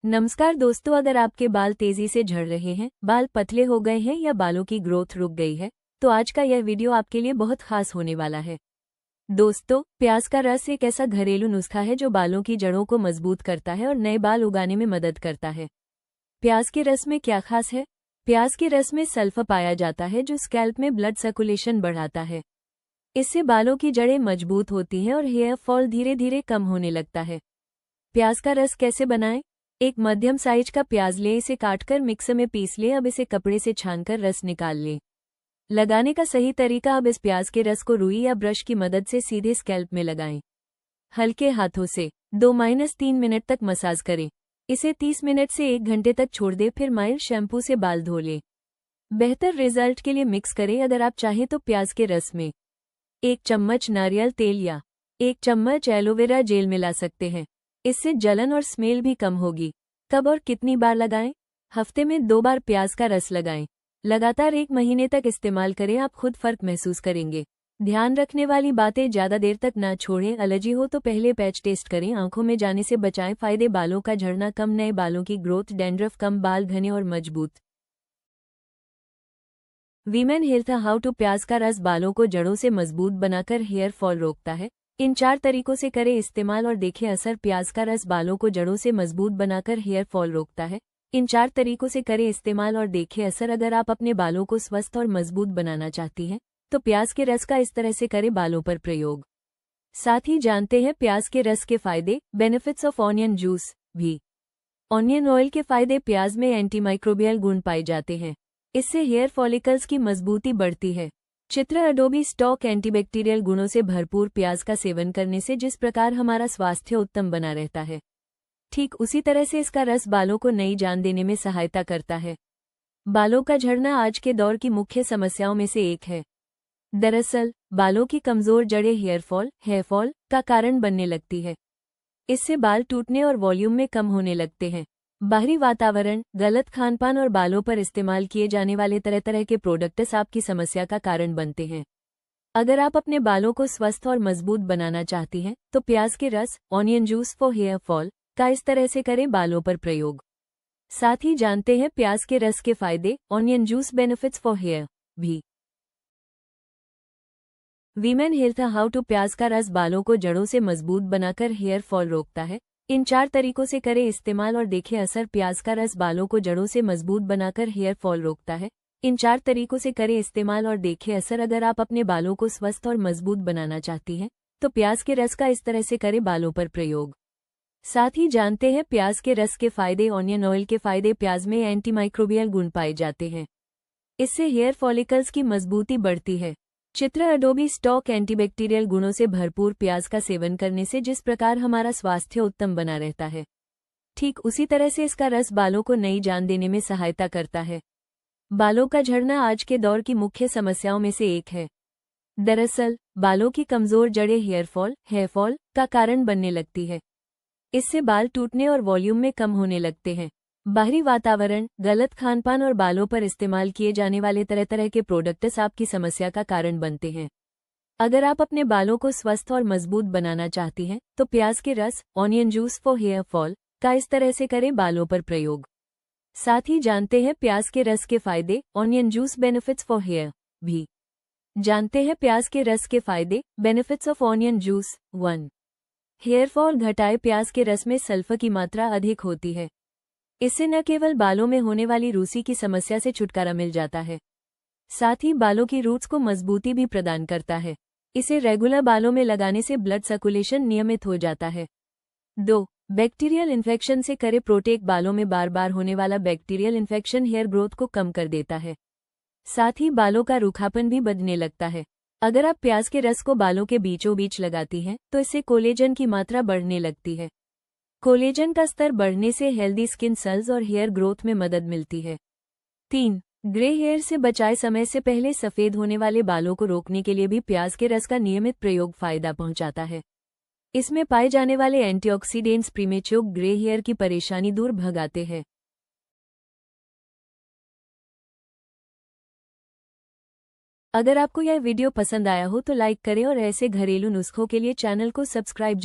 नमस्कार दोस्तों, अगर आपके बाल तेजी से झड़ रहे हैं, बाल पतले हो गए हैं या बालों की ग्रोथ रुक गई है, तो आज का यह वीडियो आपके लिए बहुत खास होने वाला है। दोस्तों, प्याज का रस एक ऐसा घरेलू नुस्खा है जो बालों की जड़ों को मजबूत करता है और नए बाल उगाने में मदद करता है। प्याज के रस में क्या खास है? प्याज के रस में सल्फर पाया जाता है जो स्कैल्प में ब्लड सर्कुलेशन बढ़ाता है। इससे बालों की जड़ें मजबूत होती हैं और हेयर फॉल धीरे धीरे कम होने लगता है। प्याज का रस कैसे बनाएं? एक मध्यम साइज का प्याज लें, इसे काटकर मिक्सर में पीस लें। अब इसे कपड़े से छानकर रस निकाल लें। लगाने का सही तरीका, अब इस प्याज के रस को रुई या ब्रश की मदद से सीधे स्कैल्प में लगाएं। हल्के हाथों से 2-3 मिनट तक मसाज करें। इसे 30 मिनट से 1 घंटे तक छोड़ दें, फिर माइल्ड शैम्पू से बाल धो लें। बेहतर रिजल्ट के लिए मिक्स करें। अगर आप चाहें तो प्याज के रस में 1 चम्मच नारियल तेल या 1 चम्मच एलोवेरा जेल मिला सकते हैं। इससे जलन और स्मेल भी कम होगी। कब और कितनी बार लगाएं? हफ्ते में 2 बार प्याज का रस लगाएं। लगातार 1 महीने तक इस्तेमाल करें, आप खुद फर्क महसूस करेंगे। ध्यान रखने वाली बातें, ज़्यादा देर तक ना छोड़ें। एलर्जी हो तो पहले पैच टेस्ट करें। आंखों में जाने से बचाएं। फायदे: बालों का झड़ना कम, नए बालों की ग्रोथ, डैंड्रफ कम, बाल घने और मजबूत। Women health how to. प्याज का रस बालों को जड़ों से मजबूत बनाकर हेयर फॉल रोकता है। इन 4 तरीकों से करें इस्तेमाल और देखें असर। प्याज का रस बालों को जड़ों से मजबूत बनाकर हेयर फॉल रोकता है। इन 4 तरीकों से करें इस्तेमाल और देखें असर। अगर आप अपने बालों को स्वस्थ और मजबूत बनाना चाहती हैं, तो प्याज के रस का इस तरह से करें बालों पर प्रयोग। साथ ही जानते हैं प्याज के रस के फायदे, बेनिफिट्स ऑफ ऑनियन जूस भी। ऑनियन ऑयल के फायदे: प्याज में एंटीमाइक्रोबियल गुण पाए जाते हैं। इससे हेयर फॉलिकल्स की मजबूती बढ़ती है। चित्र अडोबी स्टॉक एंटीबैक्टीरियल गुणों से भरपूर। प्याज का सेवन करने से जिस प्रकार हमारा स्वास्थ्य उत्तम बना रहता है, ठीक उसी तरह से इसका रस बालों को नई जान देने में सहायता करता है। बालों का झड़ना आज के दौर की मुख्य समस्याओं में से एक है। दरअसल, बालों की कमजोर जड़ें हेयर फॉल का कारण बनने लगती है। इससे बाल टूटने और वॉल्यूम में कम होने लगते हैं। बाहरी वातावरण, गलत खानपान और बालों पर इस्तेमाल किए जाने वाले तरह तरह के प्रोडक्ट्स आपकी समस्या का कारण बनते हैं। अगर आप अपने बालों को स्वस्थ और मजबूत बनाना चाहती हैं, तो प्याज के रस, onion juice for hair fall का इस तरह से करें बालों पर प्रयोग। साथ ही जानते हैं प्याज के रस के फायदे, onion juice benefits for hair भी। Women health how to. प्याज का रस बालों को जड़ों से मजबूत बनाकर हेयर फॉल रोकता है। इन 4 तरीकों से करें इस्तेमाल और देखें असर। प्याज का रस बालों को जड़ों से मजबूत बनाकर हेयर फॉल रोकता है। इन 4 तरीकों से करें इस्तेमाल और देखें असर। अगर आप अपने बालों को स्वस्थ और मजबूत बनाना चाहती हैं, तो प्याज के रस का इस तरह से करें बालों पर प्रयोग। साथ ही जानते हैं प्याज के रस के फायदे, ऑनियन ऑयल के फायदे। प्याज में एंटीमाइक्रोबियल गुण पाए जाते हैं। इससे हेयर फॉलिकल्स की मजबूती बढ़ती है। चित्र अडोबी स्टॉक एंटीबैक्टीरियल गुणों से भरपूर। प्याज का सेवन करने से जिस प्रकार हमारा स्वास्थ्य उत्तम बना रहता है, ठीक उसी तरह से इसका रस बालों को नई जान देने में सहायता करता है। बालों का झड़ना आज के दौर की मुख्य समस्याओं में से एक है। दरअसल, बालों की कमजोर जड़ें हेयर फॉल का कारण बनने लगती है। इससे बाल टूटने और वॉल्यूम में कम होने लगते हैं। बाहरी वातावरण, गलत खानपान और बालों पर इस्तेमाल किए जाने वाले तरह तरह के प्रोडक्ट्स आपकी समस्या का कारण बनते हैं। अगर आप अपने बालों को स्वस्थ और मजबूत बनाना चाहती हैं, तो प्याज के रस, onion juice for hair fall का इस तरह से करें बालों पर प्रयोग। साथ ही जानते हैं प्याज के रस के फायदे, onion juice benefits for hair भी। जानते हैं प्याज के रस के फायदे, benefits of onion juice. 1. Hair fall घटाए। प्याज के रस में सल्फर की मात्रा अधिक होती है। इससे न केवल बालों में होने वाली रूसी की समस्या से छुटकारा मिल जाता है, साथ ही बालों की रूट्स को मजबूती भी प्रदान करता है। इसे रेगुलर बालों में लगाने से ब्लड सर्कुलेशन नियमित हो जाता है। 2. बैक्टीरियल इन्फेक्शन से करे प्रोटेक्ट। बालों में बार बार होने वाला बैक्टीरियल इन्फेक्शन हेयर ग्रोथ को कम कर देता है। साथ ही बालों का रूखापन भी बढ़ने लगता है। अगर आप प्याज के रस को बालों के बीचों बीच लगाती हैं, तो इससे कोलेजन की मात्रा बढ़ने लगती है। कोलेजन का स्तर बढ़ने से हेल्दी स्किन सेल्स और हेयर ग्रोथ में मदद मिलती है। 3. ग्रे हेयर से बचाए। समय से पहले सफेद होने वाले बालों को रोकने के लिए भी प्याज के रस का नियमित प्रयोग फायदा पहुंचाता है। इसमें पाए जाने वाले एंटीऑक्सीडेंट्स प्रीमेच्योर ग्रे हेयर की परेशानी दूर भगाते हैं। अगर आपको यह वीडियो पसंद आया हो तो लाइक करें और ऐसे घरेलू नुस्खों के लिए चैनल को सब्सक्राइब